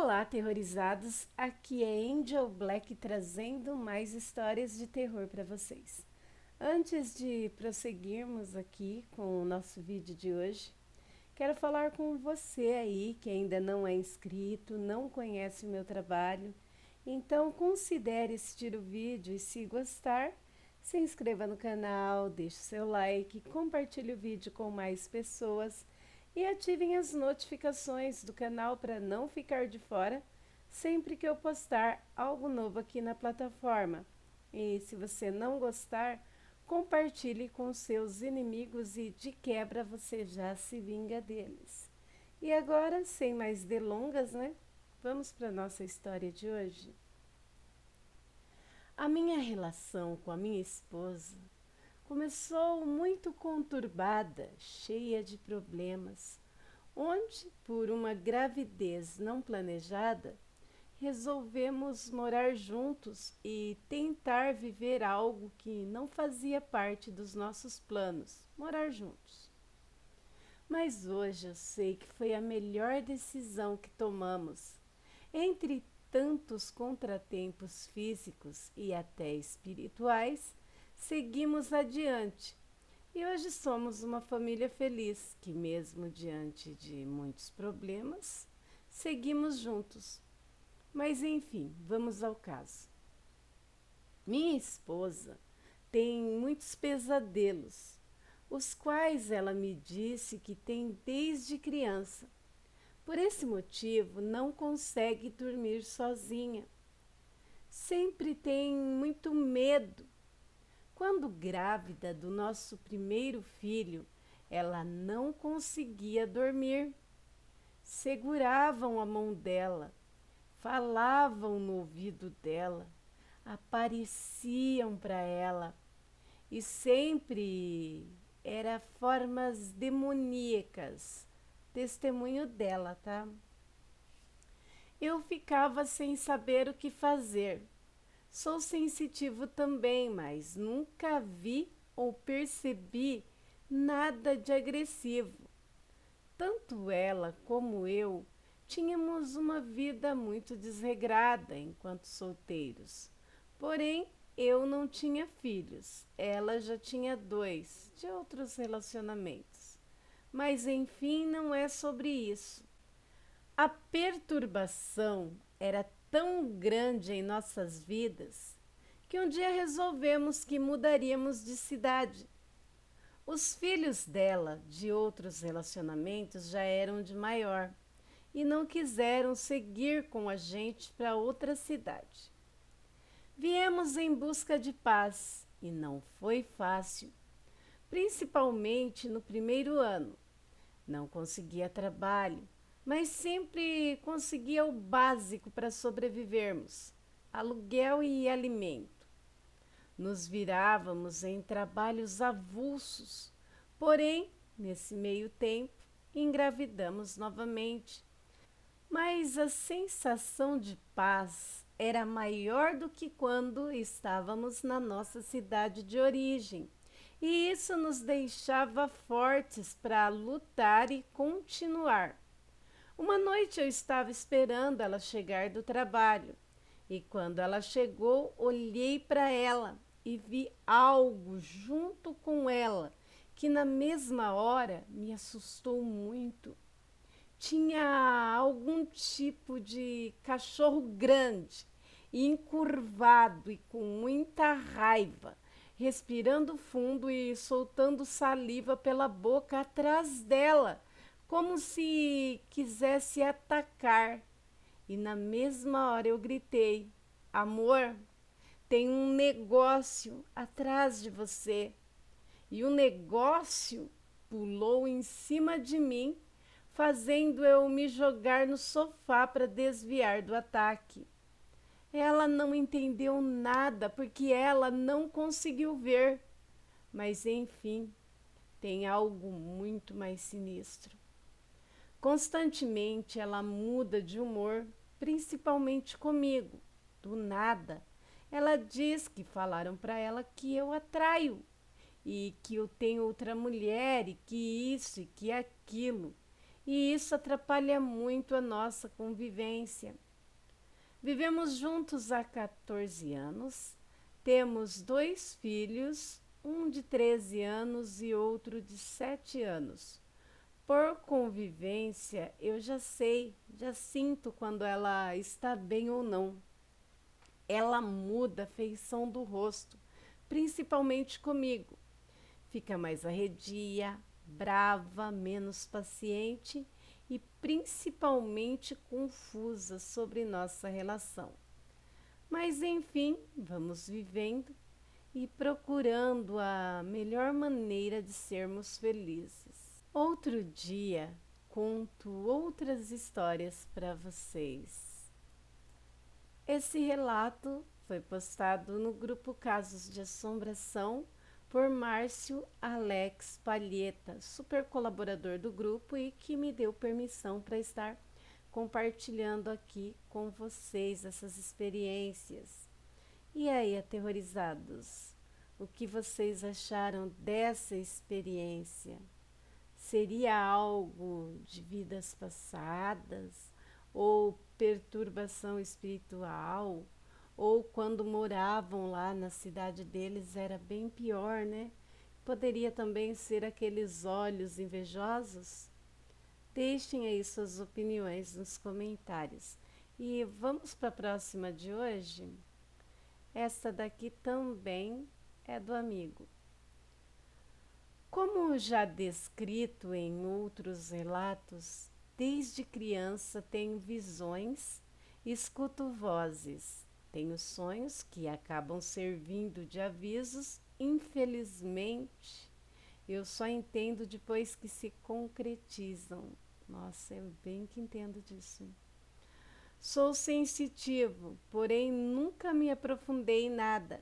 Olá, aterrorizados! Aqui é Angel Black trazendo mais histórias de terror para vocês. Antes de prosseguirmos aqui com o nosso vídeo de hoje, quero falar com você aí que ainda não é inscrito, não conhece o meu trabalho. Então considere assistir o vídeo e, se gostar, se inscreva no canal, deixe seu like, compartilhe o vídeo com mais pessoas e ativem as notificações do canal para não ficar de fora sempre que eu postar algo novo aqui na plataforma. E se você não gostar, compartilhe com seus inimigos e de quebra você já se vinga deles. E agora, sem mais delongas, Vamos para a nossa história de hoje. A minha relação com a minha esposa começou muito conturbada, cheia de problemas, onde, por uma gravidez não planejada, resolvemos morar juntos e tentar viver algo que não fazia parte dos nossos planos, morar juntos. Mas hoje eu sei que foi a melhor decisão que tomamos. Entre tantos contratempos físicos e até espirituais, seguimos adiante. E hoje somos uma família feliz que, mesmo diante de muitos problemas, seguimos juntos. Mas enfim, vamos ao caso. Minha esposa tem muitos pesadelos, os quais ela me disse que tem desde criança. Por esse motivo, não consegue dormir sozinha. Sempre tem muito medo. Quando grávida do nosso primeiro filho, ela não conseguia dormir. Seguravam a mão dela, falavam no ouvido dela, apareciam para ela e sempre eram formas demoníacas, testemunho dela, tá? Eu ficava sem saber o que fazer. Sou sensitivo também, mas nunca vi ou percebi nada de agressivo. Tanto ela como eu tínhamos uma vida muito desregrada enquanto solteiros. Porém, eu não tinha filhos, ela já tinha 2 de outros relacionamentos. Mas enfim, não é sobre isso. A perturbação era tão grande em nossas vidas que um dia resolvemos que mudaríamos de cidade. Os filhos dela, de outros relacionamentos, já eram de maior e não quiseram seguir com a gente para outra cidade. Viemos em busca de paz e não foi fácil, principalmente no primeiro ano. Não conseguia trabalho, mas sempre conseguia o básico para sobrevivermos: aluguel e alimento. Nos virávamos em trabalhos avulsos, porém, nesse meio tempo, engravidamos novamente. Mas a sensação de paz era maior do que quando estávamos na nossa cidade de origem, e isso nos deixava fortes para lutar e continuar. Uma noite eu estava esperando ela chegar do trabalho, e quando ela chegou, olhei para ela e vi algo junto com ela que na mesma hora me assustou muito. Tinha algum tipo de cachorro grande e encurvado e com muita raiva, respirando fundo e soltando saliva pela boca atrás dela, como se quisesse atacar. E na mesma hora eu gritei: amor, tem um negócio atrás de você. E o negócio pulou em cima de mim, fazendo eu me jogar no sofá para desviar do ataque. Ela não entendeu nada porque ela não conseguiu ver. Mas enfim, tem algo muito mais sinistro. Constantemente ela muda de humor, principalmente comigo. Do nada, ela diz que falaram para ela que eu atraio e que eu tenho outra mulher e que isso e que aquilo. e isso atrapalha muito a nossa convivência. Vivemos juntos há 14 anos, temos 2 filhos, um de 13 anos e outro de 7 anos. Por convivência, eu já sei, já sinto quando ela está bem ou não. Ela muda a feição do rosto, principalmente comigo. Fica mais arredia, brava, menos paciente e principalmente confusa sobre nossa relação. Mas enfim, vamos vivendo e procurando a melhor maneira de sermos felizes. Outro dia, conto outras histórias para vocês. Esse relato foi postado no grupo Casos de Assombração por Márcio Alex Palheta, super colaborador do grupo e que me deu permissão para estar compartilhando aqui com vocês essas experiências. E aí, aterrorizados, o que vocês acharam dessa experiência? Seria algo de vidas passadas? Ou perturbação espiritual? Ou quando moravam lá na cidade deles era bem pior, né? Poderia também ser aqueles olhos invejosos? Deixem aí suas opiniões nos comentários. E vamos para a próxima de hoje? Essa daqui também é do amigo. Como já descrito em outros relatos, desde criança tenho visões, escuto vozes, tenho sonhos que acabam servindo de avisos. Infelizmente, eu só entendo depois que se concretizam. Nossa, eu bem que entendo disso. Sou sensitivo, porém nunca me aprofundei em nada.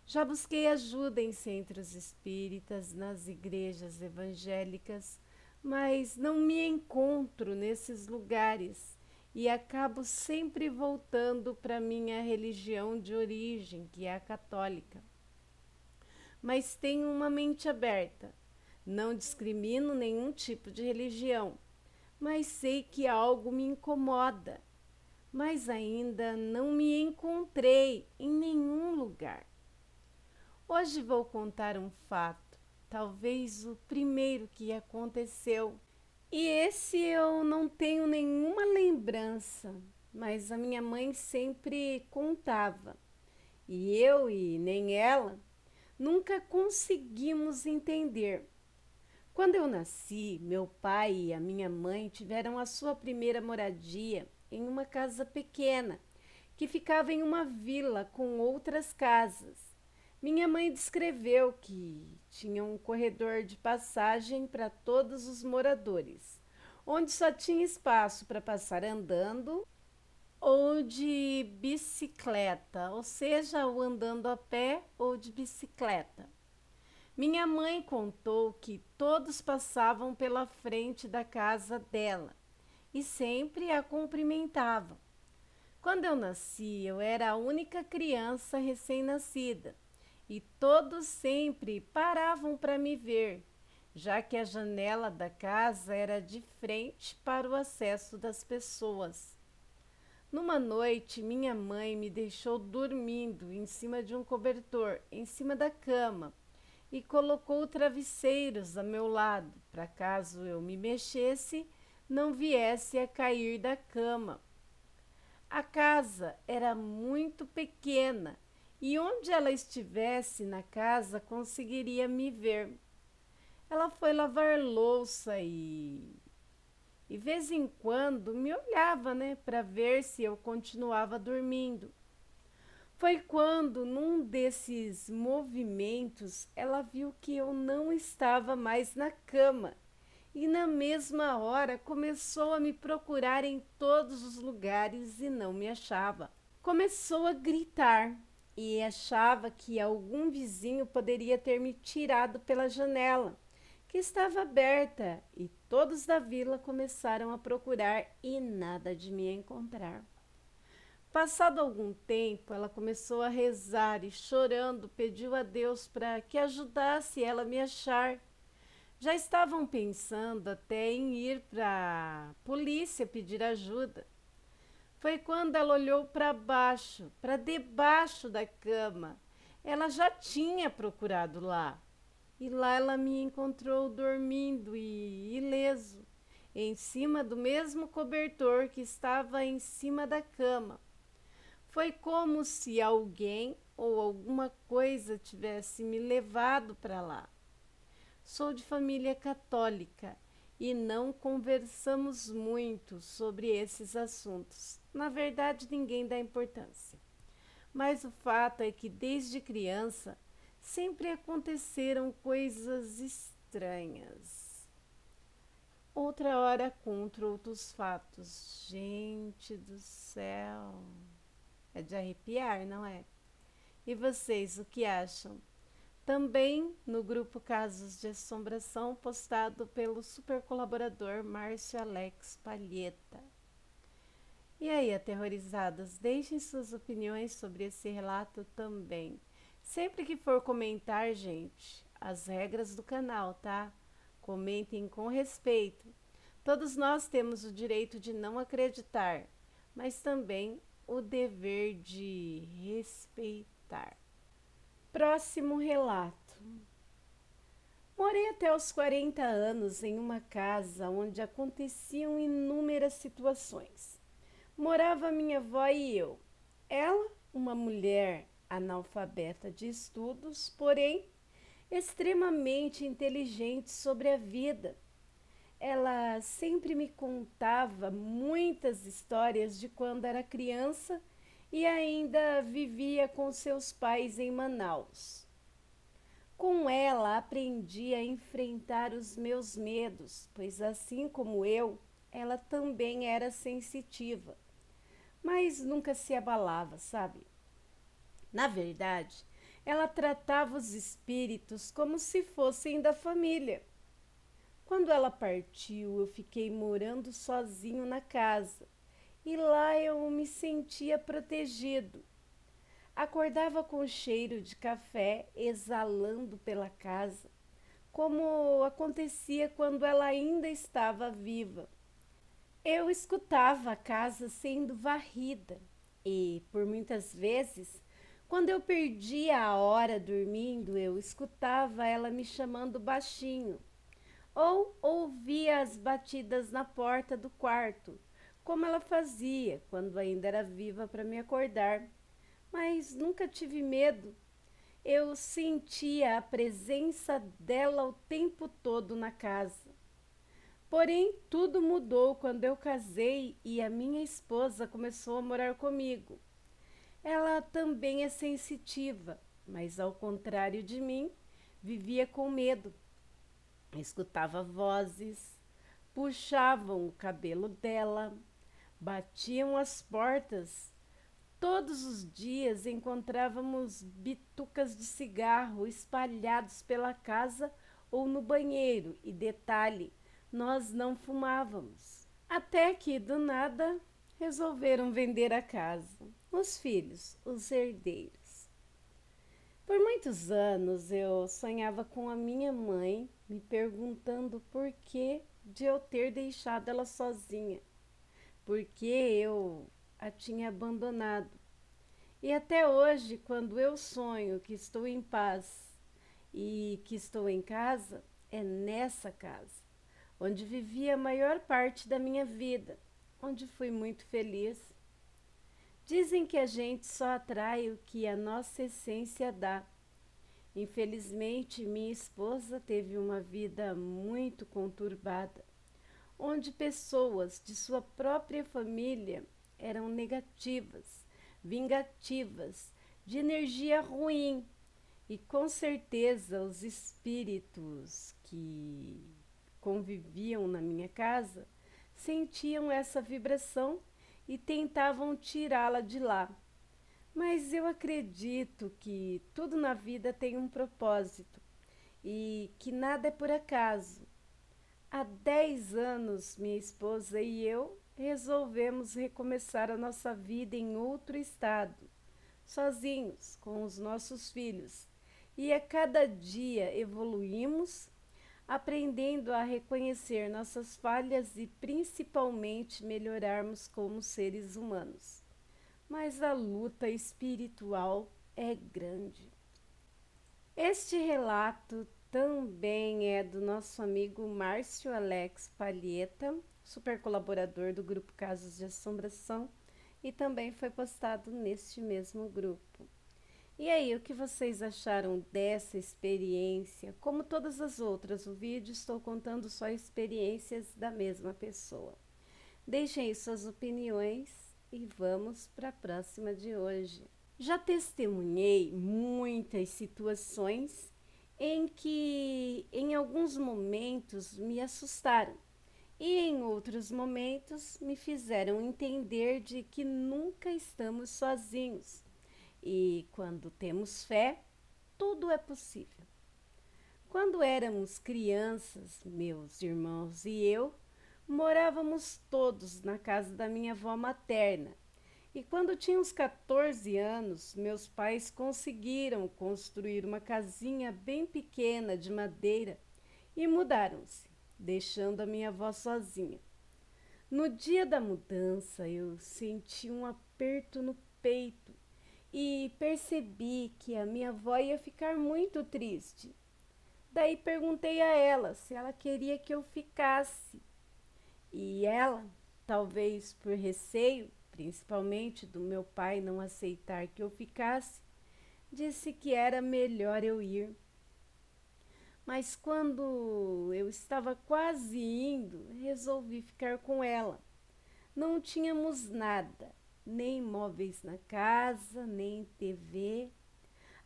Já busquei ajuda em centros espíritas, nas igrejas evangélicas, mas não me encontro nesses lugares e acabo sempre voltando para minha religião de origem, que é a católica. Mas tenho uma mente aberta. Não discrimino nenhum tipo de religião, mas sei que algo me incomoda. Mas ainda não me encontrei em nenhum lugar. Hoje vou contar um fato, talvez o primeiro que aconteceu. E esse eu não tenho nenhuma lembrança, mas a minha mãe sempre contava. E eu e nem ela nunca conseguimos entender. Quando eu nasci, meu pai e a minha mãe tiveram a sua primeira moradia em uma casa pequena, que ficava em uma vila com outras casas. Minha mãe descreveu que tinha um corredor de passagem para todos os moradores, onde só tinha espaço para passar andando ou de bicicleta, ou seja, ou andando a pé ou de bicicleta. Minha mãe contou que todos passavam pela frente da casa dela e sempre a cumprimentavam. Quando eu nasci, eu era a única criança recém-nascida e todos sempre paravam para me ver, já que a janela da casa era de frente para o acesso das pessoas. Numa noite, minha mãe me deixou dormindo em cima de um cobertor, em cima da cama, e colocou travesseiros a meu lado, para caso eu me mexesse, não viesse a cair da cama. A casa era muito pequena e onde ela estivesse na casa conseguiria me ver. Ela foi lavar louça e vez em quando me olhava, né, para ver se eu continuava dormindo. Foi quando, num desses movimentos, ela viu que eu não estava mais na cama e na mesma hora começou a me procurar em todos os lugares e não me achava. Começou a gritar e achava que algum vizinho poderia ter me tirado pela janela, que estava aberta, e todos da vila começaram a procurar e nada de me encontrar. Passado algum tempo, ela começou a rezar e chorando pediu a Deus para que ajudasse ela a me achar. Já estavam pensando até em ir para a polícia pedir ajuda. Foi quando ela olhou para baixo, para debaixo da cama. Ela já tinha procurado lá. E lá ela me encontrou dormindo e ileso, em cima do mesmo cobertor que estava em cima da cama. Foi como se alguém ou alguma coisa tivesse me levado para lá. Sou de família católica e não conversamos muito sobre esses assuntos. Na verdade, ninguém dá importância. Mas o fato é que desde criança sempre aconteceram coisas estranhas. Outra hora contra outros fatos. Gente do céu. É de arrepiar, não é? E vocês, o que acham? Também no grupo Casos de Assombração, postado pelo super colaborador Márcio Alex Palheta. E aí, aterrorizadas, deixem suas opiniões sobre esse relato também. Sempre que for comentar, gente, as regras do canal, tá? Comentem com respeito. Todos nós temos o direito de não acreditar, mas também o dever de respeitar. Próximo relato. Morei até os 40 anos em uma casa onde aconteciam inúmeras situações. Morava minha avó e eu. Ela, uma mulher analfabeta de estudos, porém extremamente inteligente sobre a vida. Ela sempre me contava muitas histórias de quando era criança e ainda vivia com seus pais em Manaus. Com ela aprendi a enfrentar os meus medos, pois assim como eu, ela também era sensitiva, mas nunca se abalava, sabe? Na verdade, ela tratava os espíritos como se fossem da família. Quando ela partiu, eu fiquei morando sozinho na casa e lá eu me sentia protegido. Acordava com o cheiro de café exalando pela casa, como acontecia quando ela ainda estava viva. Eu escutava a casa sendo varrida e, por muitas vezes, quando eu perdia a hora dormindo, eu escutava ela me chamando baixinho ou ouvia as batidas na porta do quarto, como ela fazia quando ainda era viva para me acordar. Mas nunca tive medo. Eu sentia a presença dela o tempo todo na casa. Porém, tudo mudou quando eu casei e a minha esposa começou a morar comigo. Ela também é sensitiva, mas ao contrário de mim, vivia com medo. Escutava vozes, puxavam o cabelo dela, batiam as portas. Todos os dias encontrávamos bitucas de cigarro espalhados pela casa ou no banheiro, e detalhe, nós não fumávamos. Até que, do nada, resolveram vender a casa. Os filhos, os herdeiros. Por muitos anos eu sonhava com a minha mãe, me perguntando por que de eu ter deixado ela sozinha, porque eu a tinha abandonado. E até hoje, quando eu sonho que estou em paz e que estou em casa, é nessa casa, onde vivi a maior parte da minha vida, onde fui muito feliz. Dizem que a gente só atrai o que a nossa essência dá. Infelizmente, minha esposa teve uma vida muito conturbada, onde pessoas de sua própria família eram negativas, vingativas, de energia ruim. E com certeza os espíritos que conviviam na minha casa sentiam essa vibração e tentavam tirá-la de lá. Mas eu acredito que tudo na vida tem um propósito e que nada é por acaso. Há 10 anos, minha esposa e eu resolvemos recomeçar a nossa vida em outro estado, sozinhos, com os nossos filhos. E a cada dia evoluímos, aprendendo a reconhecer nossas falhas e principalmente melhorarmos como seres humanos. Mas a luta espiritual é grande. Este relato também é do nosso amigo Márcio Alex Palheta, super colaborador do grupo Casos de Assombração, e também foi postado neste mesmo grupo. E aí, o que vocês acharam dessa experiência? Como todas as outras, o vídeo estou contando só experiências da mesma pessoa. Deixem aí suas opiniões e vamos para a próxima de hoje. Já testemunhei muitas situações em que, em alguns momentos, me assustaram e, em outros momentos, me fizeram entender de que nunca estamos sozinhos e, quando temos fé, tudo é possível. Quando éramos crianças, meus irmãos e eu, morávamos todos na casa da minha avó materna. E quando tinha uns 14 anos, meus pais conseguiram construir uma casinha bem pequena de madeira e mudaram-se, deixando a minha avó sozinha. No dia da mudança, eu senti um aperto no peito e percebi que a minha avó ia ficar muito triste. Daí perguntei a ela se ela queria que eu ficasse. E ela, talvez por receio, principalmente do meu pai não aceitar que eu ficasse, disse que era melhor eu ir. Mas quando eu estava quase indo, resolvi ficar com ela. Não tínhamos nada, nem móveis na casa, nem TV.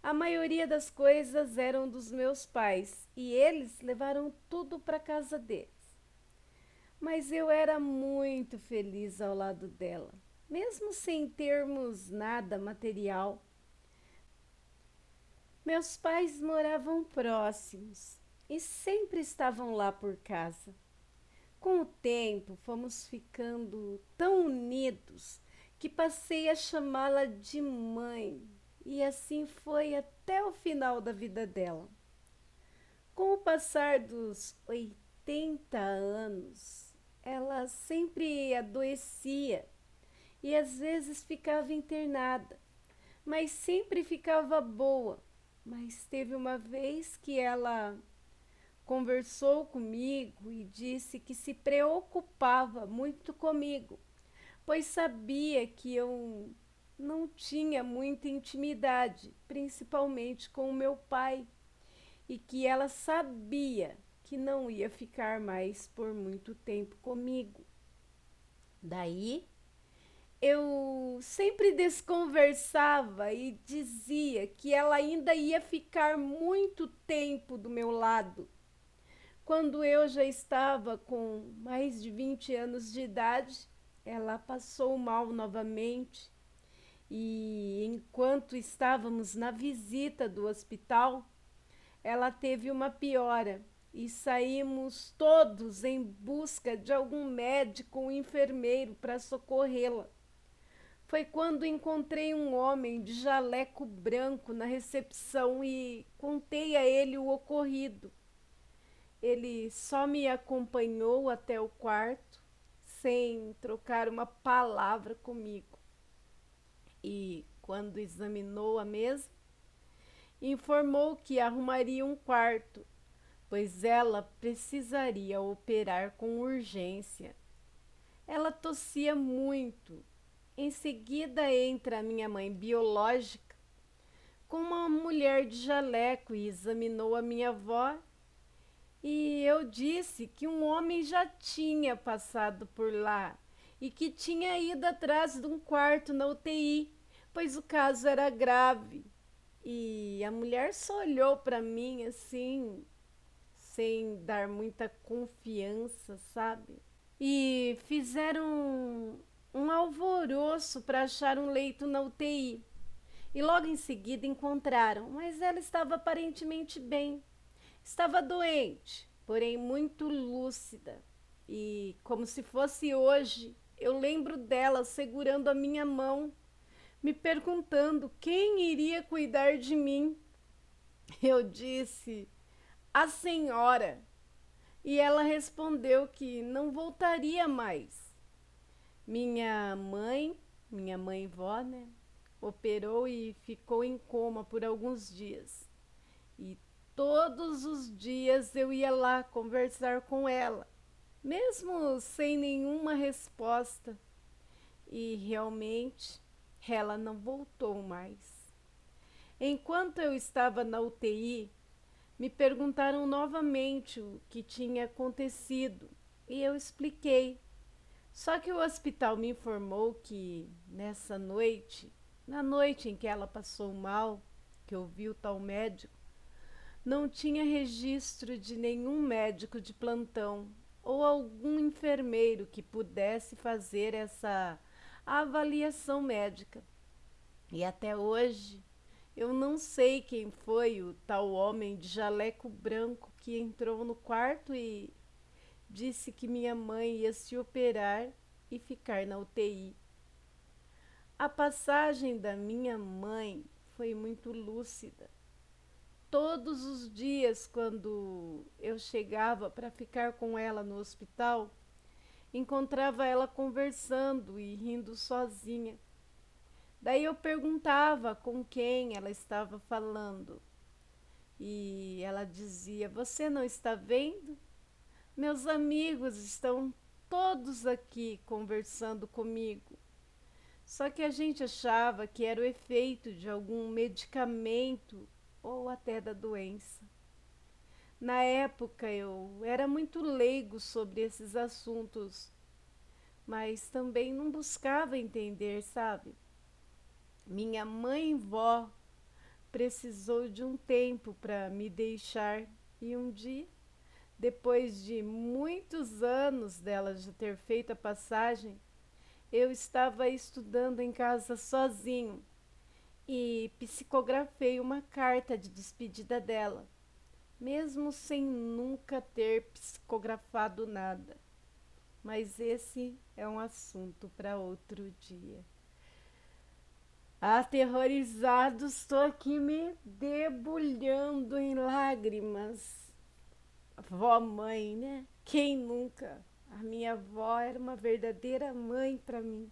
A maioria das coisas eram dos meus pais e eles levaram tudo para casa deles. Mas eu era muito feliz ao lado dela, mesmo sem termos nada material. Meus pais moravam próximos e sempre estavam lá por casa. Com o tempo, fomos ficando tão unidos que passei a chamá-la de mãe, e assim foi até o final da vida dela. Com o passar dos 80 anos, ela sempre adoecia e às vezes ficava internada, mas sempre ficava boa. Mas teve uma vez que ela conversou comigo e disse que se preocupava muito comigo, pois sabia que eu não tinha muita intimidade, principalmente com o meu pai, e que ela sabia que não ia ficar mais por muito tempo comigo. Daí eu sempre desconversava e dizia que ela ainda ia ficar muito tempo do meu lado. Quando eu já estava com mais de 20 anos de idade, ela passou mal novamente e, enquanto estávamos na visita do hospital, ela teve uma piora e saímos todos em busca de algum médico ou enfermeiro para socorrê-la. Foi quando encontrei um homem de jaleco branco na recepção e contei a ele o ocorrido. Ele só me acompanhou até o quarto, sem trocar uma palavra comigo. E, quando examinou a mesa, informou que arrumaria um quarto, pois ela precisaria operar com urgência. Ela tossia muito. Em seguida entra a minha mãe biológica com uma mulher de jaleco e examinou a minha avó. E eu disse que um homem já tinha passado por lá e que tinha ido atrás de um quarto na UTI, pois o caso era grave. E a mulher só olhou para mim assim, sem dar muita confiança, sabe? E fizeram um alvoroço para achar um leito na UTI. E logo em seguida encontraram, mas ela estava aparentemente bem. Estava doente, porém muito lúcida. E, como se fosse hoje, eu lembro dela segurando a minha mão, me perguntando quem iria cuidar de mim. Eu disse: a senhora. E ela respondeu que não voltaria mais. Minha mãe, minha mãe-vó, né, operou e ficou em coma por alguns dias. E todos os dias eu ia lá conversar com ela, mesmo sem nenhuma resposta. E realmente ela não voltou mais. Enquanto eu estava na UTI, me perguntaram novamente o que tinha acontecido e eu expliquei. Só que o hospital me informou que nessa noite, na noite em que ela passou mal, que eu vi o tal médico, não tinha registro de nenhum médico de plantão ou algum enfermeiro que pudesse fazer essa avaliação médica. E até hoje eu não sei quem foi o tal homem de jaleco branco que entrou no quarto e disse que minha mãe ia se operar e ficar na UTI. A passagem da minha mãe foi muito lúcida. Todos os dias, quando eu chegava para ficar com ela no hospital, encontrava ela conversando e rindo sozinha. Daí eu perguntava com quem ela estava falando. E ela dizia: Você não está vendo? Meus amigos estão todos aqui conversando comigo. Só que a gente achava que era o efeito de algum medicamento ou até da doença. Na época eu era muito leigo sobre esses assuntos, mas também não buscava entender, sabe? Minha mãe-vó precisou de um tempo para me deixar e um dia, depois de muitos anos dela já ter feito a passagem, eu estava estudando em casa sozinho e psicografei uma carta de despedida dela, mesmo sem nunca ter psicografado nada. Mas esse é um assunto para outro dia. Aterrorizado, estou aqui me debulhando em lágrimas. Vó mãe, né? Quem nunca? A minha avó era uma verdadeira mãe para mim.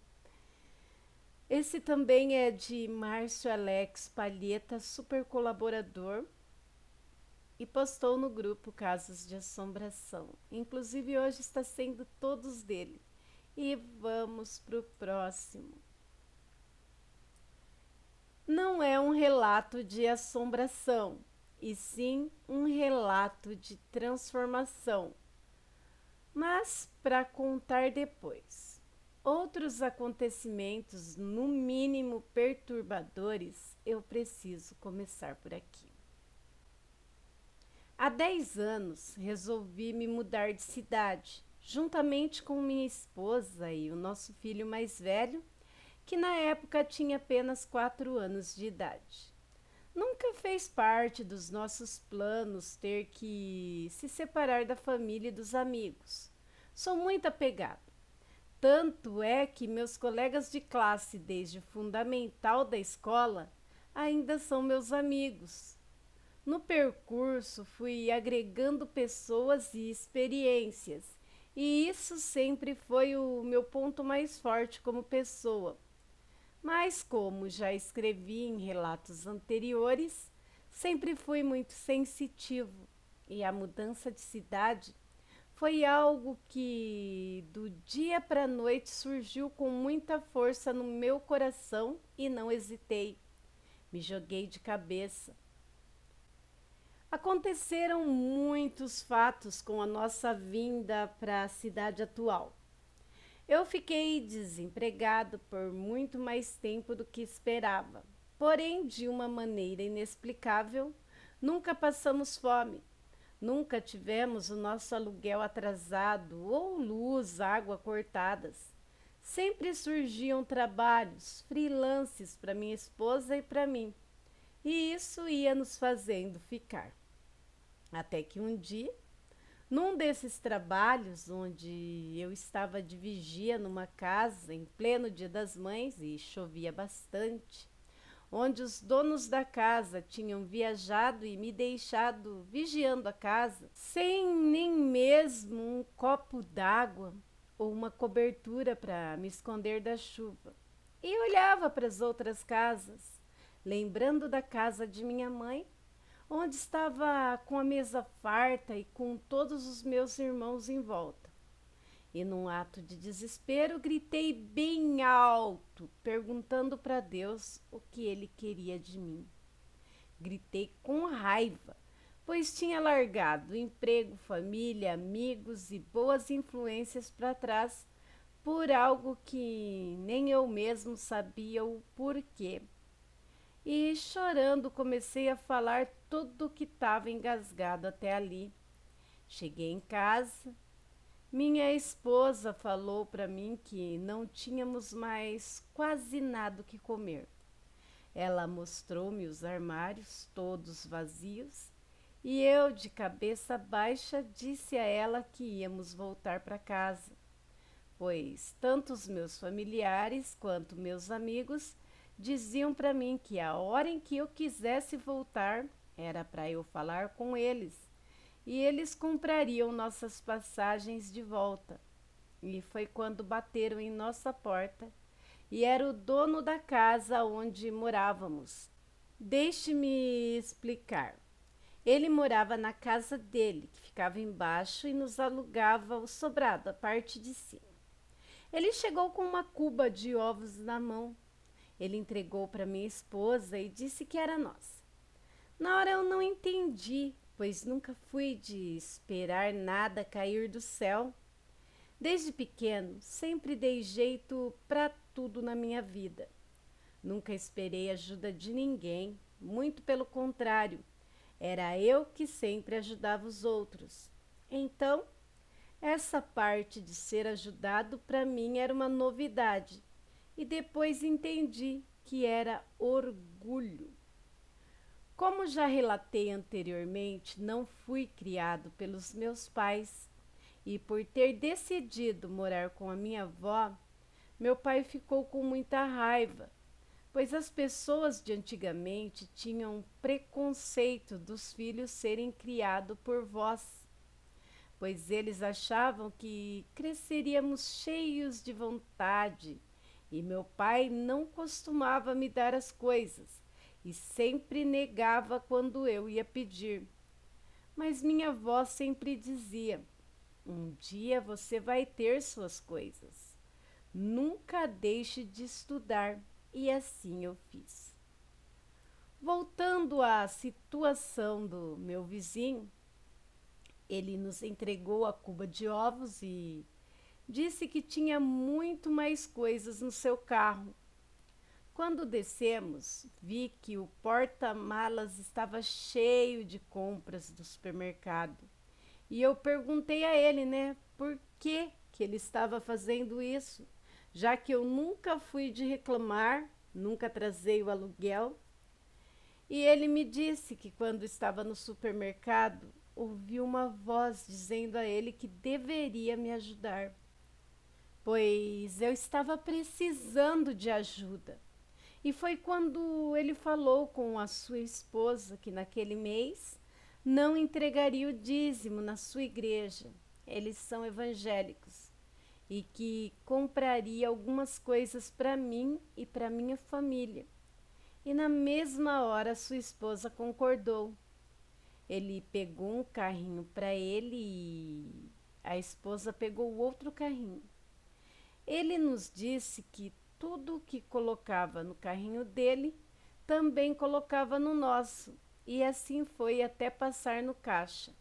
Esse também é de Márcio Alex Palheta, super colaborador, e postou no grupo Casos de Assombração. Inclusive hoje está sendo todos dele. E vamos pro próximo. Não é um relato de assombração, e sim um relato de transformação, mas para contar depois. Outros acontecimentos, no mínimo perturbadores, eu preciso começar por aqui. Há 10 anos resolvi me mudar de cidade, juntamente com minha esposa e o nosso filho mais velho, que na época tinha apenas 4 anos de idade. Nunca fez parte dos nossos planos ter que se separar da família e dos amigos. Sou muito apegada. Tanto é que meus colegas de classe desde o fundamental da escola ainda são meus amigos. No percurso fui agregando pessoas e experiências, e isso sempre foi o meu ponto mais forte como pessoa. Mas, como já escrevi em relatos anteriores, sempre fui muito sensitivo e a mudança de cidade foi algo que do dia para a noite surgiu com muita força no meu coração e não hesitei. Me joguei de cabeça. Aconteceram muitos fatos com a nossa vinda para a cidade atual. Eu fiquei desempregado por muito mais tempo do que esperava. Porém, de uma maneira inexplicável, nunca passamos fome. Nunca tivemos o nosso aluguel atrasado ou luz, água cortadas. Sempre surgiam trabalhos, freelances para minha esposa e para mim. E isso ia nos fazendo ficar. Até que um dia, num desses trabalhos, onde eu estava de vigia numa casa em pleno Dia das Mães e chovia bastante, onde os donos da casa tinham viajado e me deixado vigiando a casa, sem nem mesmo um copo d'água ou uma cobertura para me esconder da chuva. E olhava para as outras casas, lembrando da casa de minha mãe, onde estava com a mesa farta e com todos os meus irmãos em volta. E num ato de desespero, gritei bem alto, perguntando para Deus o que ele queria de mim. Gritei com raiva, pois tinha largado emprego, família, amigos e boas influências para trás por algo que nem eu mesmo sabia o porquê. E chorando comecei a falar tudo o que estava engasgado até ali. Cheguei em casa. Minha esposa falou para mim que não tínhamos mais quase nada o que comer. Ela mostrou-me os armários todos vazios e eu, de cabeça baixa, disse a ela que íamos voltar para casa, pois tanto os meus familiares quanto meus amigos diziam para mim que a hora em que eu quisesse voltar era para eu falar com eles e eles comprariam nossas passagens de volta. E foi quando bateram em nossa porta e era o dono da casa onde morávamos. Deixe-me explicar. Ele morava na casa dele, que ficava embaixo, e nos alugava o sobrado, a parte de cima. Ele chegou com uma cuba de ovos na mão. Ele entregou para minha esposa e disse que era nossa. Na hora eu não entendi, pois nunca fui de esperar nada cair do céu. Desde pequeno, sempre dei jeito para tudo na minha vida. Nunca esperei ajuda de ninguém, muito pelo contrário, era eu que sempre ajudava os outros. Então, essa parte de ser ajudado para mim era uma novidade e depois entendi que era orgulho. Como já relatei anteriormente, não fui criado pelos meus pais e por ter decidido morar com a minha avó, meu pai ficou com muita raiva, pois as pessoas de antigamente tinham preconceito dos filhos serem criados por vós, pois eles achavam que cresceríamos cheios de vontade e meu pai não costumava me dar as coisas e sempre negava quando eu ia pedir. Mas minha avó sempre dizia: um dia você vai ter suas coisas. Nunca deixe de estudar. E assim eu fiz. Voltando à situação do meu vizinho, ele nos entregou a cuba de ovos e disse que tinha muito mais coisas no seu carro. Quando descemos, vi que o porta-malas estava cheio de compras do supermercado. E eu perguntei a ele, por que ele estava fazendo isso, já que eu nunca fui de reclamar, nunca atrasei o aluguel. E ele me disse que quando estava no supermercado, ouviu uma voz dizendo a ele que deveria me ajudar, pois eu estava precisando de ajuda. E foi quando ele falou com a sua esposa que naquele mês não entregaria o dízimo na sua igreja, eles são evangélicos, e que compraria algumas coisas para mim e para minha família. E na mesma hora sua esposa concordou. Ele pegou um carrinho para ele e a esposa pegou outro carrinho. Ele nos disse que tudo o que colocava no carrinho dele também colocava no nosso, e assim foi até passar no caixa.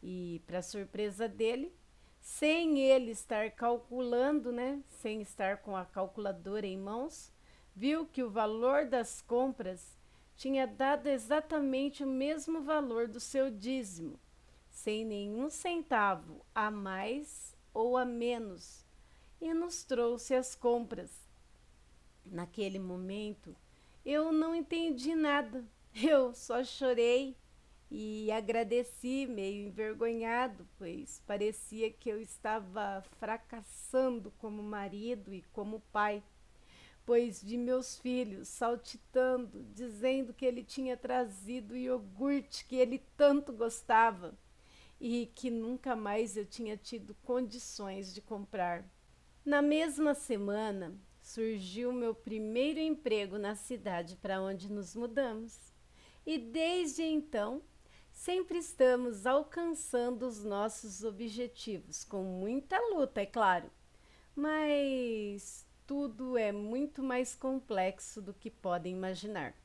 E, para surpresa dele, sem ele estar calculando, sem estar com a calculadora em mãos, viu que o valor das compras tinha dado exatamente o mesmo valor do seu dízimo, sem nenhum centavo a mais ou a menos, e nos trouxe as compras. Naquele momento, eu não entendi nada, eu só chorei e agradeci, meio envergonhado, pois parecia que eu estava fracassando como marido e como pai, pois vi meus filhos saltitando, dizendo que ele tinha trazido o iogurte que ele tanto gostava e que nunca mais eu tinha tido condições de comprar. Na mesma semana, surgiu meu primeiro emprego na cidade para onde nos mudamos. E desde então, sempre estamos alcançando os nossos objetivos, com muita luta, é claro. Mas tudo é muito mais complexo do que podem imaginar.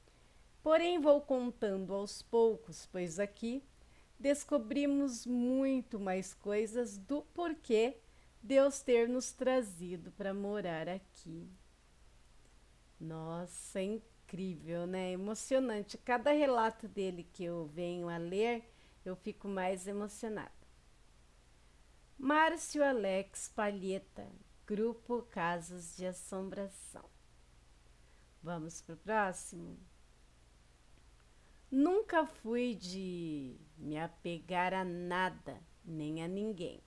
Porém, vou contando aos poucos, pois aqui descobrimos muito mais coisas do porquê Deus ter nos trazido para morar aqui. Nossa, é incrível, né? Emocionante. Cada relato dele que eu venho a ler, eu fico mais emocionada. Márcio Alex Palheta, Grupo Casas de Assombração. Vamos para o próximo? Nunca fui de me apegar a nada, nem a ninguém.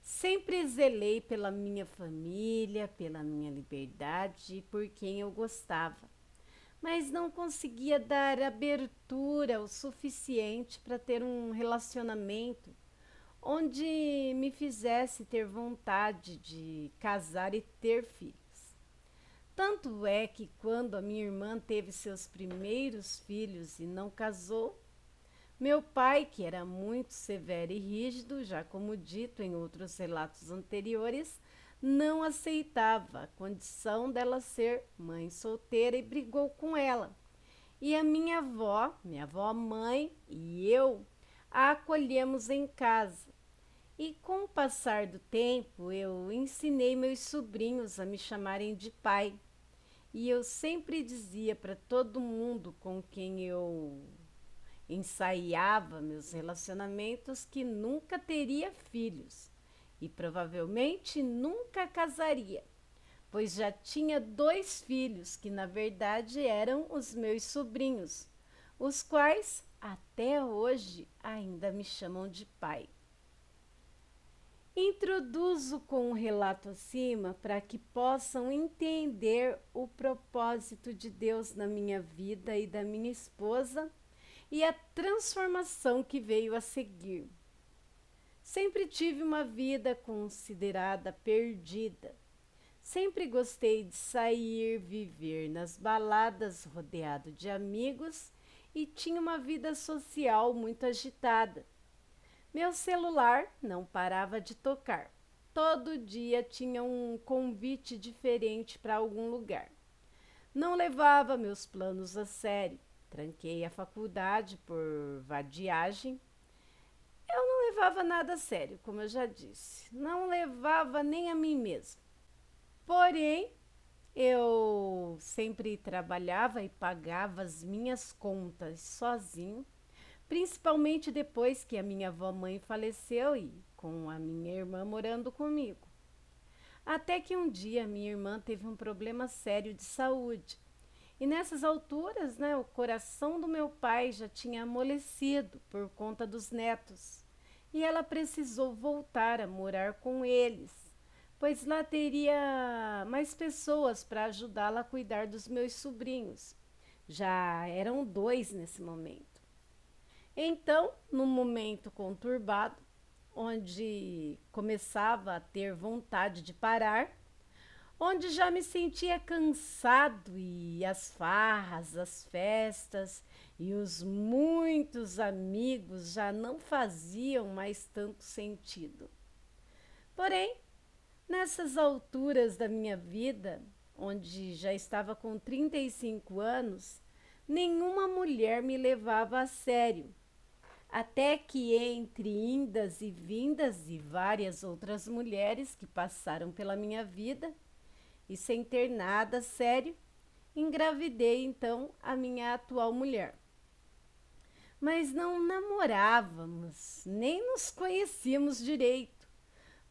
Sempre zelei pela minha família, pela minha liberdade e por quem eu gostava, mas não conseguia dar abertura o suficiente para ter um relacionamento onde me fizesse ter vontade de casar e ter filhos. Tanto é que quando a minha irmã teve seus primeiros filhos e não casou, meu pai, que era muito severo e rígido, já como dito em outros relatos anteriores, não aceitava a condição dela ser mãe solteira e brigou com ela. E a minha avó mãe e eu a acolhemos em casa. E com o passar do tempo, eu ensinei meus sobrinhos a me chamarem de pai. E eu sempre dizia para todo mundo com quem eu ensaiava meus relacionamentos que nunca teria filhos e provavelmente nunca casaria, pois já tinha 2 filhos que na verdade eram os meus sobrinhos, os quais até hoje ainda me chamam de pai. Introduzo com o relato acima para que possam entender o propósito de Deus na minha vida e da minha esposa e a transformação que veio a seguir. Sempre tive uma vida considerada perdida. Sempre gostei de sair, viver nas baladas rodeado de amigos e tinha uma vida social muito agitada. Meu celular não parava de tocar. Todo dia tinha um convite diferente para algum lugar. Não levava meus planos a sério. Tranquei a faculdade por vadiagem. Eu não levava nada a sério, como eu já disse. Não levava nem a mim mesma. Porém, eu sempre trabalhava e pagava as minhas contas sozinho, principalmente depois que a minha avó-mãe faleceu e com a minha irmã morando comigo. Até que um dia minha irmã teve um problema sério de saúde. E nessas alturas, o coração do meu pai já tinha amolecido por conta dos netos. E ela precisou voltar a morar com eles, pois lá teria mais pessoas para ajudá-la a cuidar dos meus sobrinhos. Já eram 2 nesse momento. Então, num momento conturbado, onde começava a ter vontade de parar, onde já me sentia cansado e as farras, as festas e os muitos amigos já não faziam mais tanto sentido. Porém, nessas alturas da minha vida, onde já estava com 35 anos, nenhuma mulher me levava a sério. Até que entre indas e vindas e várias outras mulheres que passaram pela minha vida, e sem ter nada sério, engravidei então a minha atual mulher. Mas não namorávamos, nem nos conhecíamos direito.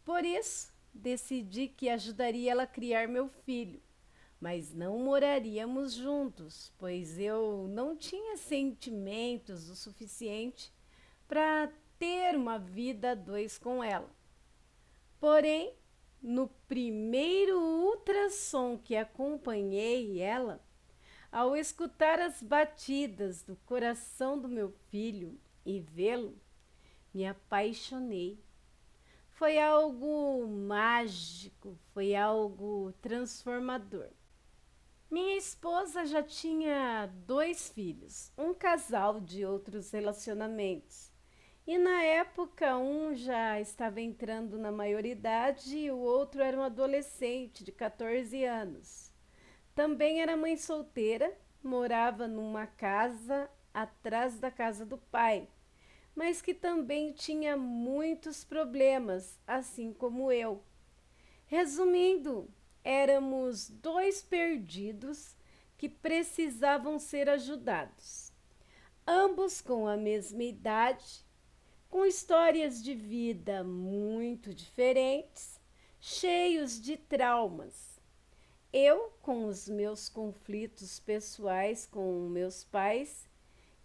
Por isso, decidi que ajudaria ela a criar meu filho, mas não moraríamos juntos, pois eu não tinha sentimentos o suficiente para ter uma vida a 2 com ela. Porém, no primeiro ultrassom que acompanhei ela, ao escutar as batidas do coração do meu filho e vê-lo, me apaixonei. Foi algo mágico, foi algo transformador. Minha esposa já tinha 2 filhos, um casal de outros relacionamentos. E na época, um já estava entrando na maioridade e o outro era um adolescente de 14 anos. Também era mãe solteira, morava numa casa atrás da casa do pai, mas que também tinha muitos problemas, assim como eu. Resumindo, éramos 2 perdidos que precisavam ser ajudados. Ambos com a mesma idade, com histórias de vida muito diferentes, cheios de traumas. Eu com os meus conflitos pessoais com meus pais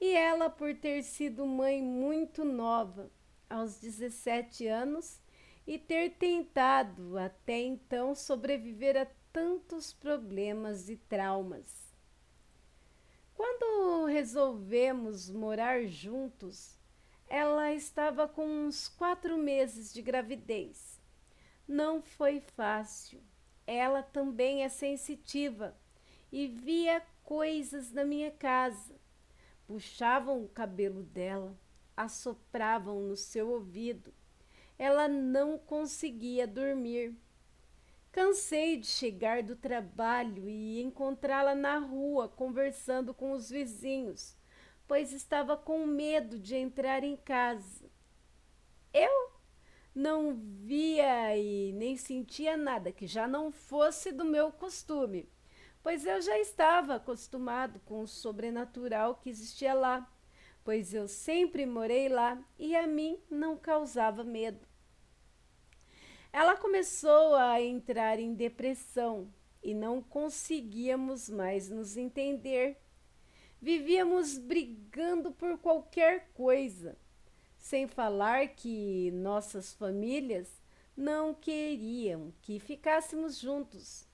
e ela por ter sido mãe muito nova, aos 17 anos, e ter tentado até então sobreviver a tantos problemas e traumas. Quando resolvemos morar juntos, ela estava com uns 4 meses de gravidez. Não foi fácil. Ela também é sensitiva e via coisas na minha casa. Puxavam o cabelo dela, assopravam no seu ouvido. Ela não conseguia dormir. Cansei de chegar do trabalho e encontrá-la na rua conversando com os vizinhos, pois estava com medo de entrar em casa. Eu não via e nem sentia nada que já não fosse do meu costume, pois eu já estava acostumado com o sobrenatural que existia lá, pois eu sempre morei lá e a mim não causava medo. Ela começou a entrar em depressão e não conseguíamos mais nos entender. Vivíamos brigando por qualquer coisa, sem falar que nossas famílias não queriam que ficássemos juntos.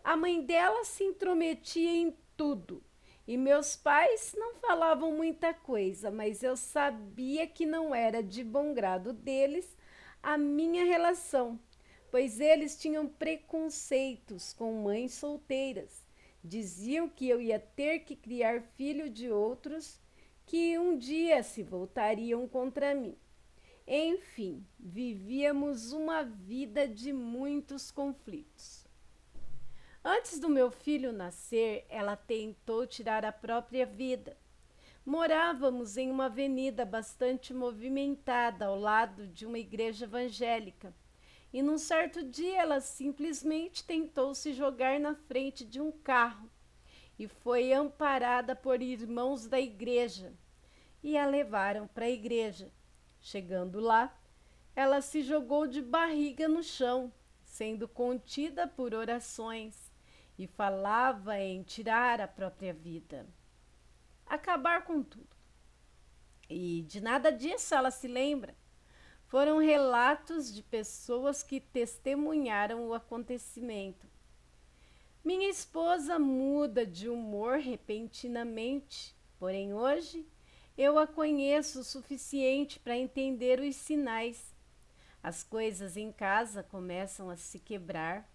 A mãe dela se intrometia em tudo e meus pais não falavam muita coisa, mas eu sabia que não era de bom grado deles a minha relação, pois eles tinham preconceitos com mães solteiras. Diziam que eu ia ter que criar filho de outros que um dia se voltariam contra mim. Enfim, vivíamos uma vida de muitos conflitos. Antes do meu filho nascer, ela tentou tirar a própria vida. Morávamos em uma avenida bastante movimentada ao lado de uma igreja evangélica. E num certo dia ela simplesmente tentou se jogar na frente de um carro e foi amparada por irmãos da igreja e a levaram para a igreja. Chegando lá, ela se jogou de barriga no chão, sendo contida por orações, e falava em tirar a própria vida, acabar com tudo. E de nada disso ela se lembra. Foram relatos de pessoas que testemunharam o acontecimento. Minha esposa muda de humor repentinamente, porém hoje eu a conheço o suficiente para entender os sinais. As coisas em casa começam a se quebrar,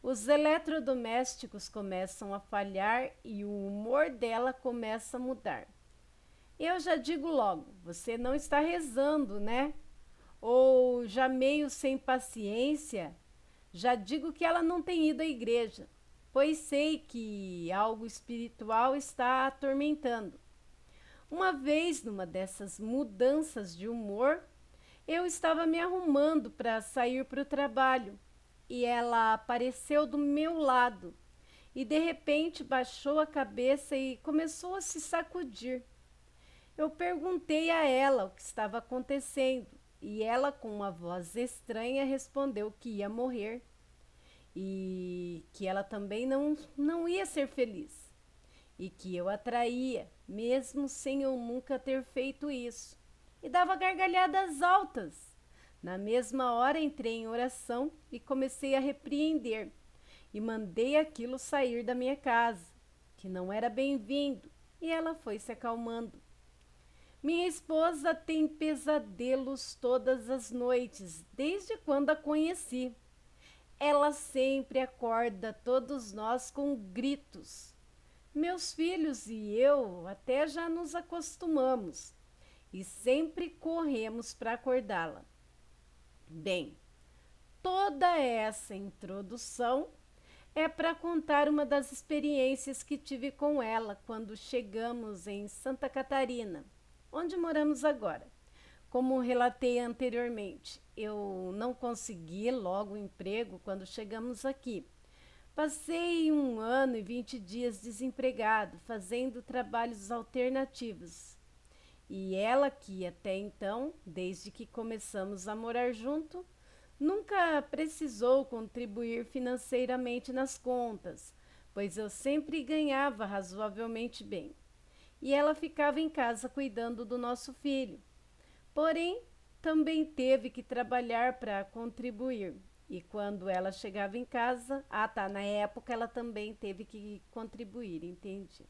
os eletrodomésticos começam a falhar e o humor dela começa a mudar. Eu já digo logo, você não está rezando, né? Ou já meio sem paciência, já digo que ela não tem ido à igreja, pois sei que algo espiritual está a atormentando. Uma vez, numa dessas mudanças de humor, eu estava me arrumando para sair para o trabalho e ela apareceu do meu lado e de repente baixou a cabeça e começou a se sacudir. Eu perguntei a ela o que estava acontecendo e ela, com uma voz estranha, respondeu que ia morrer e que ela também não ia ser feliz e que eu a traía, mesmo sem eu nunca ter feito isso. E dava gargalhadas altas, Na mesma hora entrei em oração e comecei a repreender e mandei aquilo sair da minha casa, que não era bem-vindo, e ela foi se acalmando. Minha esposa tem pesadelos todas as noites, desde quando a conheci. Ela sempre acorda todos nós com gritos. Meus filhos e eu até já nos acostumamos e sempre corremos para acordá-la. Bem, toda essa introdução é para contar uma das experiências que tive com ela quando chegamos em Santa Catarina, onde moramos agora. Como relatei anteriormente, eu não consegui logo emprego quando chegamos aqui. Passei 1 ano e 20 dias desempregado, fazendo trabalhos alternativos. E ela que até então, desde que começamos a morar junto, nunca precisou contribuir financeiramente nas contas, pois eu sempre ganhava razoavelmente bem. E ela ficava em casa cuidando do nosso filho. Porém, também teve que trabalhar para contribuir. E quando ela chegava em casa, na época ela também teve que contribuir, entendi.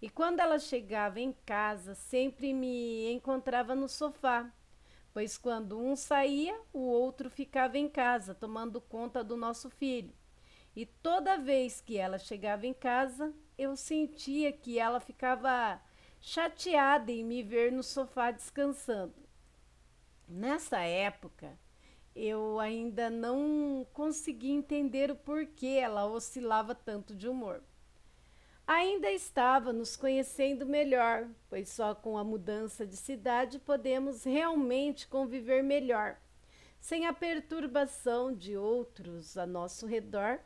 E quando ela chegava em casa, sempre me encontrava no sofá, pois quando um saía, o outro ficava em casa, tomando conta do nosso filho. E toda vez que ela chegava em casa, eu sentia que ela ficava chateada em me ver no sofá descansando. Nessa época, eu ainda não conseguia entender o porquê ela oscilava tanto de humor. Ainda estava nos conhecendo melhor, pois só com a mudança de cidade podemos realmente conviver melhor, sem a perturbação de outros a nosso redor.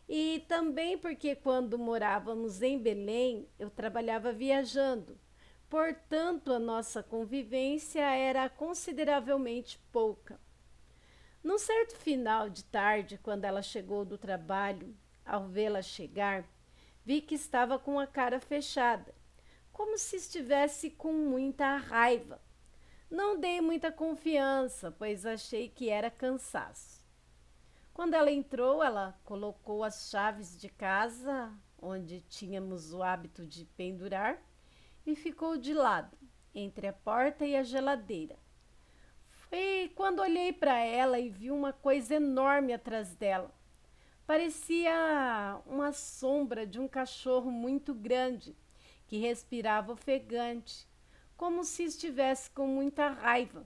E também porque quando morávamos em Belém, eu trabalhava viajando. Portanto, a nossa convivência era consideravelmente pouca. Num certo final de tarde, quando ela chegou do trabalho, ao vê-la chegar, vi que estava com a cara fechada, como se estivesse com muita raiva. Não dei muita confiança, pois achei que era cansaço. Quando ela entrou, ela colocou as chaves de casa, onde tínhamos o hábito de pendurar, e ficou de lado, entre a porta e a geladeira. Foi quando olhei para ela e vi uma coisa enorme atrás dela. Parecia uma sombra de um cachorro muito grande, que respirava ofegante, como se estivesse com muita raiva.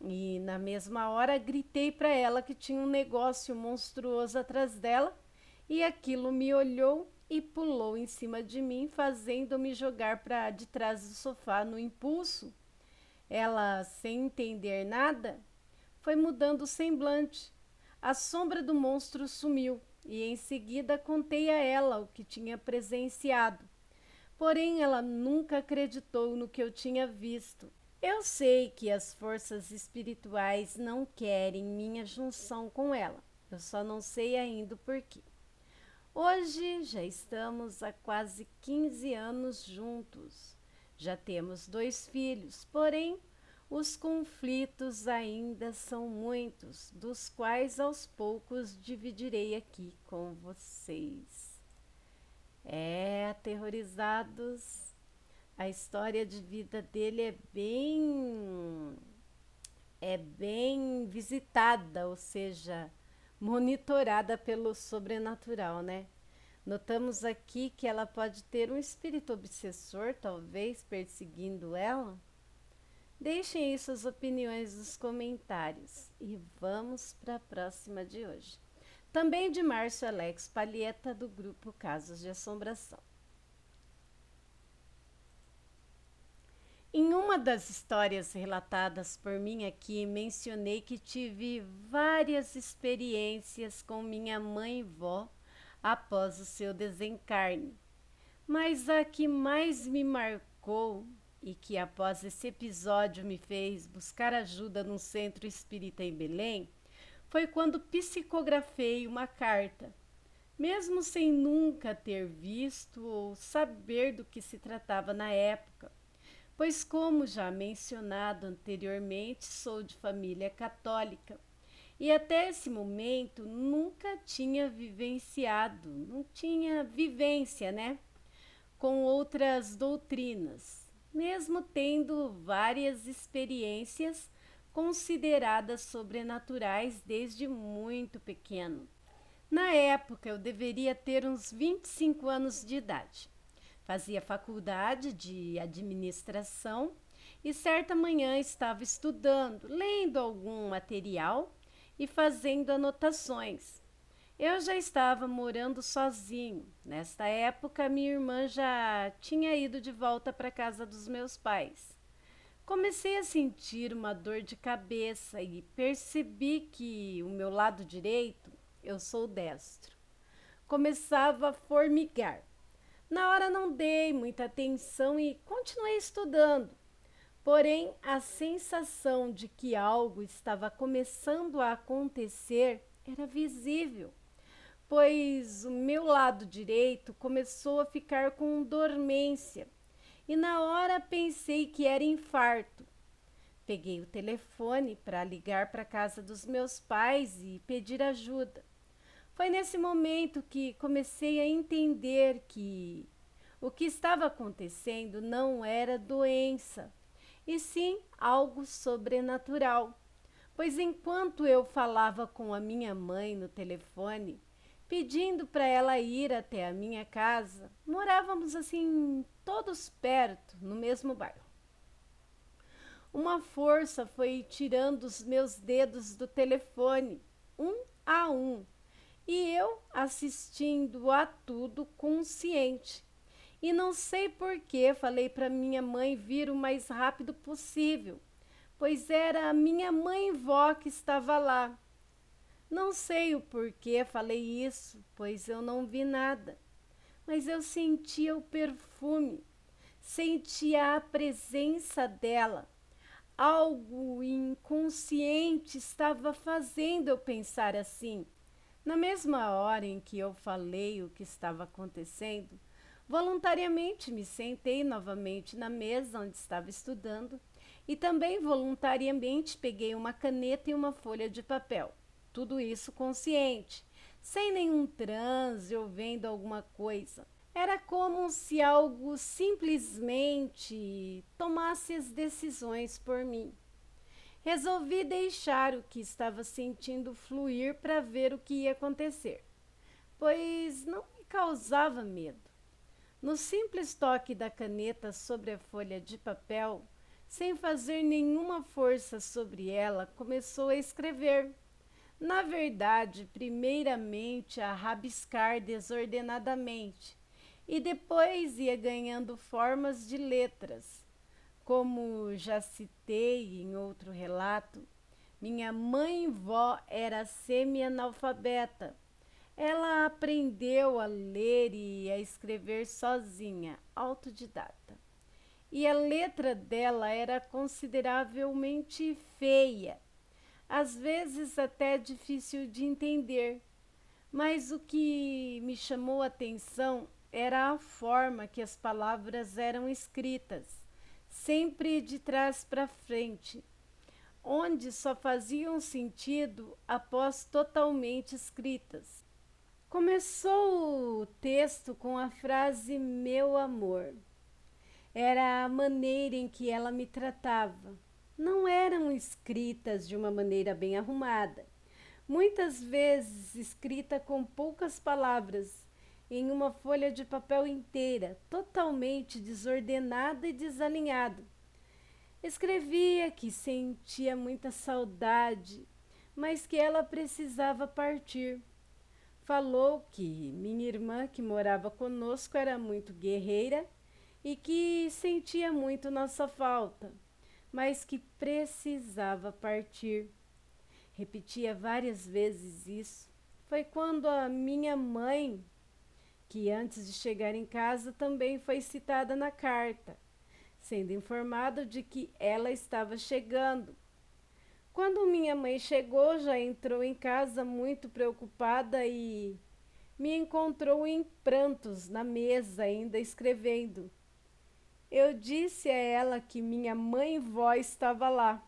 E na mesma hora gritei para ela que tinha um negócio monstruoso atrás dela, e aquilo me olhou e pulou em cima de mim, fazendo-me jogar para de trás do sofá no impulso. Ela, sem entender nada, foi mudando o semblante. A sombra do monstro sumiu e em seguida contei a ela o que tinha presenciado. Porém, ela nunca acreditou no que eu tinha visto. Eu sei que as forças espirituais não querem minha junção com ela. Eu só não sei ainda o porquê. Hoje já estamos há quase 15 anos juntos. Já temos 2 filhos, porém os conflitos ainda são muitos, dos quais aos poucos dividirei aqui com vocês. Aterrorizados, a história de vida dele é bem visitada, ou seja, monitorada pelo sobrenatural, né? Notamos aqui que ela pode ter um espírito obsessor, talvez perseguindo ela. Deixem aí suas opiniões nos comentários e vamos para a próxima de hoje. Também de Márcio Alex Palieta, do grupo Casos de Assombração. Em uma das histórias relatadas por mim aqui, mencionei que tive várias experiências com minha mãe e vó após o seu desencarne. Mas a que mais me marcou e que após esse episódio me fez buscar ajuda num centro espírita em Belém foi quando psicografei uma carta, mesmo sem nunca ter visto ou saber do que se tratava na época. pois, como já mencionado anteriormente, sou de família católica e até esse momento nunca tinha vivenciado, não tinha vivência, né, com outras doutrinas, mesmo tendo várias experiências consideradas sobrenaturais desde muito pequeno. Na época, eu deveria ter uns 25 anos de idade. Fazia faculdade de administração e certa manhã estava estudando, lendo algum material e fazendo anotações. Eu já estava morando sozinho. Nesta época, minha irmã já tinha ido de volta para a casa dos meus pais. Comecei a sentir uma dor de cabeça e percebi que o meu lado direito, eu sou destro, começava a formigar. Na hora não dei muita atenção e continuei estudando. Porém, a sensação de que algo estava começando a acontecer era visível, pois o meu lado direito começou a ficar com dormência e na hora pensei que era infarto. Peguei o telefone para ligar para a casa dos meus pais e pedir ajuda. Foi nesse momento que comecei a entender que o que estava acontecendo não era doença, e sim algo sobrenatural. Pois enquanto eu falava com a minha mãe no telefone, pedindo para ela ir até a minha casa, morávamos assim todos perto, no mesmo bairro. Uma força foi tirando os meus dedos do telefone, um a um, e eu assistindo a tudo consciente. E não sei por que falei para minha mãe vir o mais rápido possível, pois era a minha mãe-vó que estava lá. Não sei o porquê falei isso, pois eu não vi nada, mas eu sentia o perfume, sentia a presença dela. Algo inconsciente estava fazendo eu pensar assim. Na mesma hora em que eu falei o que estava acontecendo, voluntariamente me sentei novamente na mesa onde estava estudando e também voluntariamente peguei uma caneta e uma folha de papel. Tudo isso consciente, sem nenhum transe ou vendo alguma coisa. Era como se algo simplesmente tomasse as decisões por mim. Resolvi deixar o que estava sentindo fluir para ver o que ia acontecer, pois não me causava medo. No simples toque da caneta sobre a folha de papel, sem fazer nenhuma força sobre ela, começou a escrever. Na verdade, primeiramente a rabiscar desordenadamente e depois ia ganhando formas de letras. Como já citei em outro relato, minha mãe-vó era semi-analfabeta. Ela aprendeu a ler e a escrever sozinha, autodidata. E a letra dela era consideravelmente feia, às vezes até difícil de entender. Mas o que me chamou a atenção era a forma que as palavras eram escritas, sempre de trás para frente, onde só faziam sentido após totalmente escritas. Começou o texto com a frase meu amor. Era a maneira em que ela me tratava. Não eram escritas de uma maneira bem arrumada, muitas vezes escrita com poucas palavras, em uma folha de papel inteira, totalmente desordenada e desalinhada. Escrevia que sentia muita saudade, mas que ela precisava partir. Falou que minha irmã, que morava conosco, era muito guerreira e que sentia muito nossa falta, mas que precisava partir. Repetia várias vezes isso. Foi quando a minha mãe, que antes de chegar em casa também foi citada na carta, sendo informada de que ela estava chegando. Quando minha mãe chegou, já entrou em casa muito preocupada e me encontrou em prantos na mesa, ainda escrevendo. Eu disse a ela que minha mãe-vó estava lá.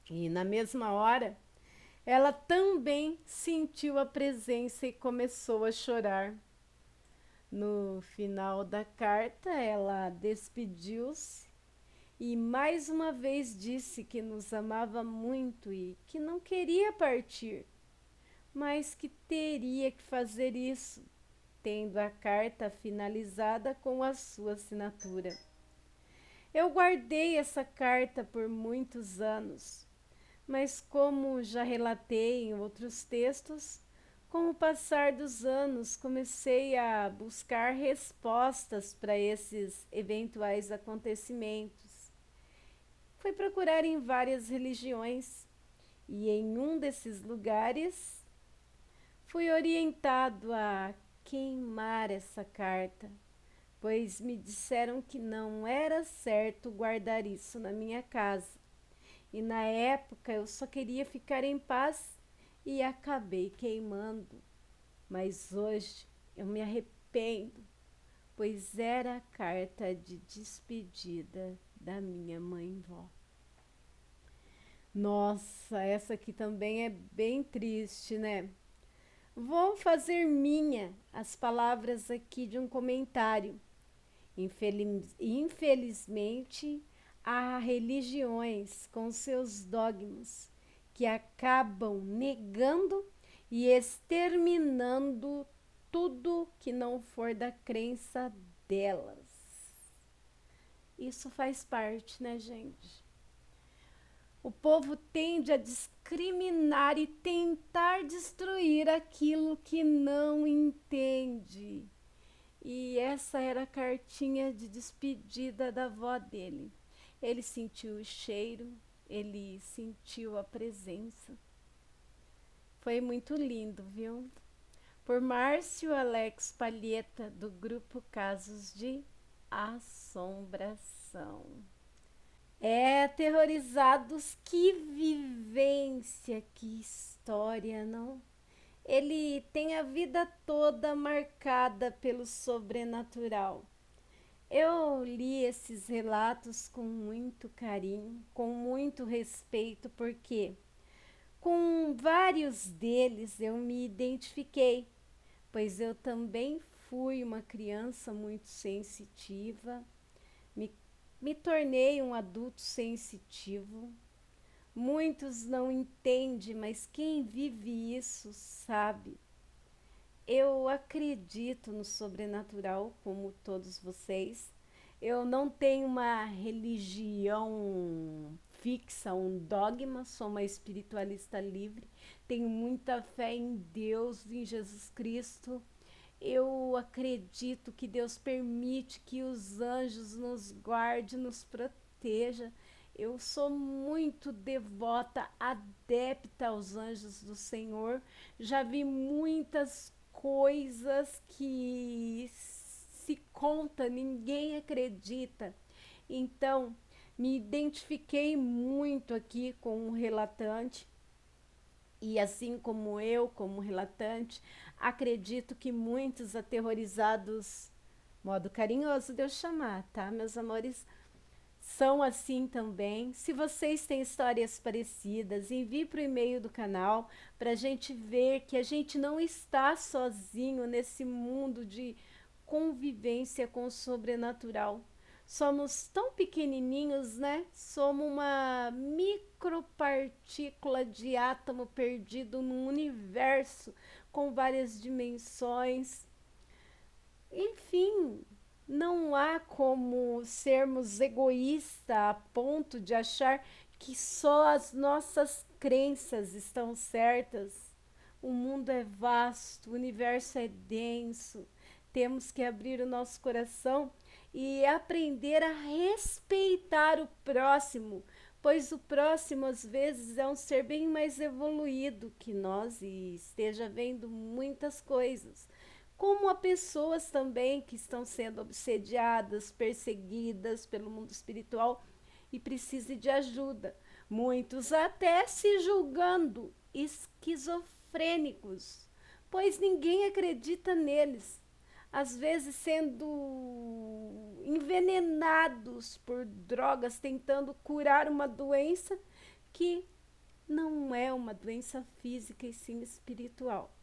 E na mesma hora, ela também sentiu a presença e começou a chorar. No final da carta, ela despediu-se e mais uma vez disse que nos amava muito e que não queria partir, mas que teria que fazer isso, tendo a carta finalizada com a sua assinatura. Eu guardei essa carta por muitos anos, mas como já relatei em outros textos, com o passar dos anos comecei a buscar respostas para esses eventuais acontecimentos. Fui procurar em várias religiões e em um desses lugares fui orientado a queimar essa carta, pois me disseram que não era certo guardar isso na minha casa. E na época eu só queria ficar em paz e acabei queimando. Mas hoje eu me arrependo, pois era a carta de despedida da minha mãe-vó. Nossa, essa aqui também é bem triste, né? Vou fazer minha as palavras aqui de um comentário. Infelizmente, há religiões com seus dogmas que acabam negando e exterminando tudo que não for da crença delas. Isso faz parte, né, gente? O povo tende a discriminar e tentar destruir aquilo que não entende. E essa era a cartinha de despedida da avó dele. Ele sentiu o cheiro, ele sentiu a presença. Foi muito lindo, viu? Por Márcio Alex Palheta, do grupo Casos de Assombração. É, aterrorizados, que vivência, que história, não? Ele tem a vida toda marcada pelo sobrenatural. Eu li esses relatos com muito carinho, com muito respeito, porque com vários deles eu me identifiquei, pois eu também fui uma criança muito sensitiva, me, me tornei um adulto sensitivo. Muitos não entendem, mas quem vive isso sabe. Eu acredito no sobrenatural, como todos vocês. Eu não tenho uma religião fixa, um dogma, sou uma espiritualista livre. Tenho muita fé em Deus, em Jesus Cristo. Eu acredito que Deus permite que os anjos nos guarde, nos proteja. Eu sou muito devota, adepta aos anjos do Senhor. Já vi muitas coisas que se conta, ninguém acredita. Então, me identifiquei muito aqui com o relatante. E assim como eu, como relatante, acredito que muitos aterrorizados, modo carinhoso de eu chamar, tá, meus amores, são assim também. Se vocês têm histórias parecidas, envie para o e-mail do canal para a gente ver que a gente não está sozinho nesse mundo de convivência com o sobrenatural. Somos tão pequenininhos, né? Somos uma micropartícula de átomo perdido num universo com várias dimensões. Enfim, não há como sermos egoístas a ponto de achar que só as nossas crenças estão certas. O mundo é vasto, o universo é denso. Temos que abrir o nosso coração e aprender a respeitar o próximo, pois o próximo às vezes é um ser bem mais evoluído que nós e esteja vendo muitas coisas. Como há pessoas também que estão sendo obsediadas, perseguidas pelo mundo espiritual e precisam de ajuda. Muitos até se julgando esquizofrênicos, pois ninguém acredita neles. Às vezes sendo envenenados por drogas, tentando curar uma doença que não é uma doença física e sim espiritual.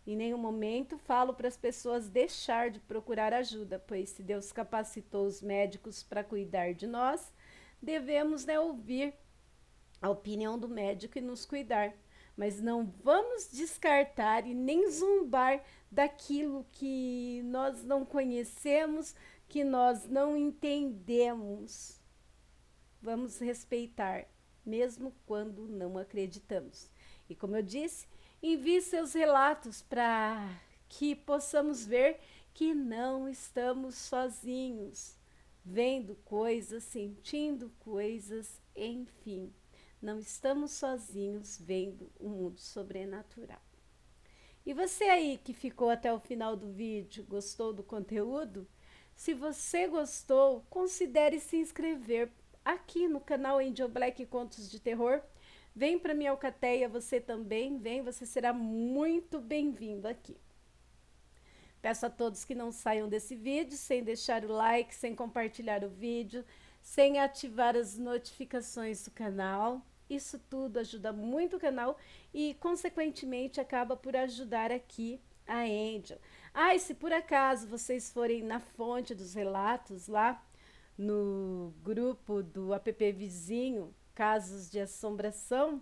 Em nenhum momento falo para as pessoas deixar de procurar ajuda, pois se Deus capacitou os médicos para cuidar de nós, devemos, ouvir a opinião do médico e nos cuidar. Mas não vamos descartar e nem zombar daquilo que nós não conhecemos, que nós não entendemos. Vamos respeitar, mesmo quando não acreditamos. E como eu disse, envie seus relatos para que possamos ver que não estamos sozinhos, vendo coisas, sentindo coisas, enfim. Não estamos sozinhos vendo o mundo sobrenatural. E você aí que ficou até o final do vídeo, gostou do conteúdo? Se você gostou, considere se inscrever aqui no canal Angel Black Contos de Terror. Vem para minha alcateia, você também vem, você será muito bem-vindo aqui. Peço a todos que não saiam desse vídeo sem deixar o like, sem compartilhar o vídeo, sem ativar as notificações do canal. Isso tudo ajuda muito o canal e, consequentemente, acaba por ajudar aqui a Angel. E se por acaso vocês forem na fonte dos relatos lá no grupo do app Vizinho, Casos de Assombração,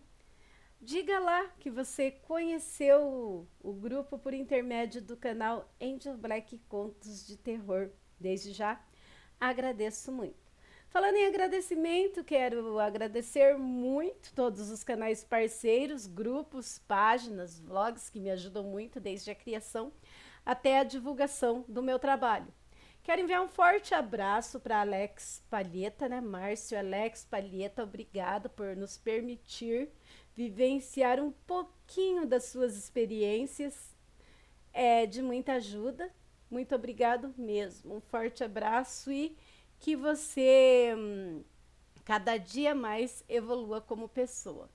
diga lá que você conheceu o grupo por intermédio do canal Angel Black Contos de Terror. Desde já, agradeço muito. Falando em agradecimento, quero agradecer muito todos os canais parceiros, grupos, páginas, vlogs que me ajudam muito desde a criação até a divulgação do meu trabalho. Quero enviar um forte abraço para Alex Palheta, Márcio Alex Palheta, obrigado por nos permitir vivenciar um pouquinho das suas experiências, de muita ajuda. Muito obrigado mesmo, um forte abraço e que você cada dia mais evolua como pessoa.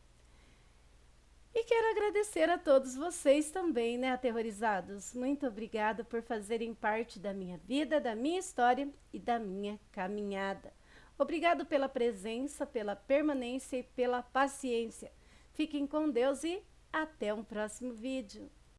E quero agradecer a todos vocês também, aterrorizados. Muito obrigada por fazerem parte da minha vida, da minha história e da minha caminhada. Obrigado pela presença, pela permanência e pela paciência. Fiquem com Deus e até um próximo vídeo.